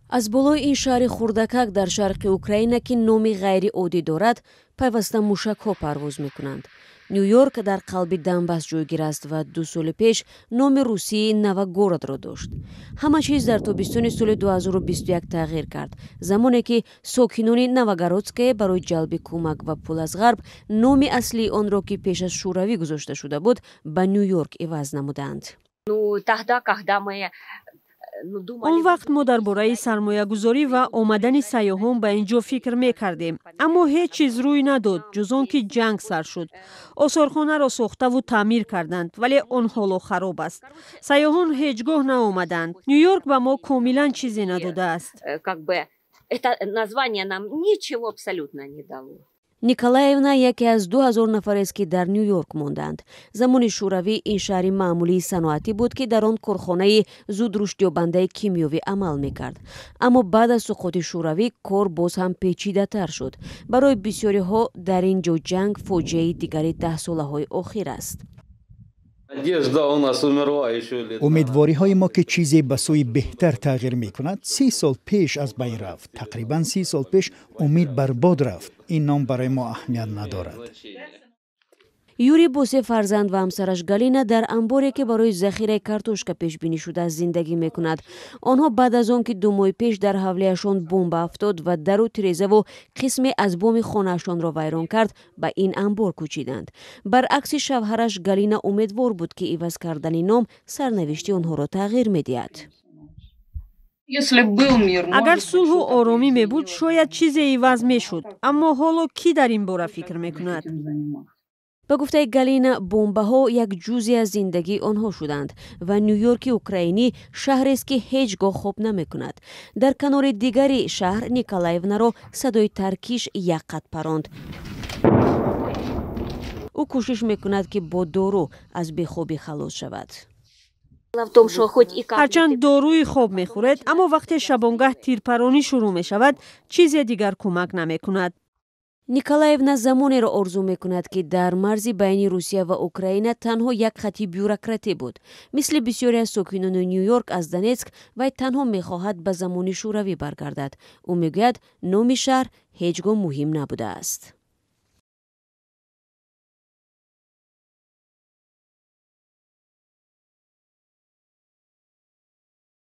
аз болои ин шаҳри хурдакак дар шарқи Украина ки номи ғайриоддӣ дорад, пайваста мушакҳо парвоз мекунанд. Нью-Йорк дар қалби Донбасс ҷойгир аст ва 2 соли пеш номи русии Новогородро дошт. Ҳама чиз дар тобистони соли 2021 тағйир кард, замоне ки сокинони Новогородское барои ҷалби кӯмак ва пул аз ғарб номи аслии онро ки пеш аз шӯравӣ гузошта шуда буд, ба Нью-Йорк иваз намуданд. он вақт мо дар бораи сармоягузорӣ ва омадани сайёҳон ба ин ҷо фикр мекардем, аммо ҳеҷ чиз рӯй надод ҷуз он ки ҷанг сар шуд. осорхонаро сохтаву таъмир карданд, вале он ҳоло хароб аст. сайёҳон ҳеҷ гоҳ наомаданд. Нью-Йорк ба мо комилан чизе надодааст. Николаевна яке аз 2000 нафарест ки дар Нью-Йорк монданд. Замони шӯравӣ ин шаҳри маъмулии саноатӣ буд ки дар он корхонаи зудрушдёбандаи кимиёвӣ амал мекард. Аммо баъд аз суқути шӯравӣ кор боз ҳам печидатар шуд. Барои бисёриҳо дар ин ҷо ҷанг фоҷиаи дигари 10-солаҳои охир аст. умедвориҳои мо ки чизе ба сӯи беҳтар тағйир мекунад 30 сол пеш аз байн рафт. тақрибан 30 сол пеш умед барбод рафт. ин ном барои мо аҳамият надорад. Юрий бо 3 фарзанд ва ҳамсараш Галина дар амборе ки барои захираи картошка пешбинӣ шудааст зиндагӣ мекунад. онҳо баъд аз он ки 2 моҳи пеш дар ҳавлияшон бомба афтод ва дару тирезаву қисме аз боми хонаашонро вайрон кард, ба ин амбор кӯчиданд. баръакси шавҳараш Галина умедвор буд ки иваз кардани ном сарнавишти онҳоро тағйир медиҳад. агар сулҳу оромӣ мебуд шояд чизе иваз мешуд, аммо ҳоло кӣ дар ин бора фикр мекунад? ба гуфтаи Галина, бомбаҳо як ҷузъи аз зиндагии онҳо шуданд ва Нью-Йорки украинӣ шаҳрест ки ҳеҷ гоҳ хоб намекунад. дар канори дигари шаҳр Николаевнаро садои таркиш як қат паронд. ӯ кӯшиш мекунад ки бо дору аз бехобӣ халос шавад. ҳарчанд дорӯи хоб мехӯред, аммо вақте шабонгаҳ тирпаронӣ шурӯъ мешавад, чизе дигар кӯмак намекунад. Николаевна замонеро орзу мекунад ки дар марзи байни Русия ва Украина танҳо як хати бюрократӣ буд. мисли бисёре аз сокинони Нью-Йорк аз Донецк, вай танҳо мехоҳад ба замони шӯравӣ баргардад. ӯ мегӯяд номи шаҳр ҳеҷ гоҳ муҳим набудааст.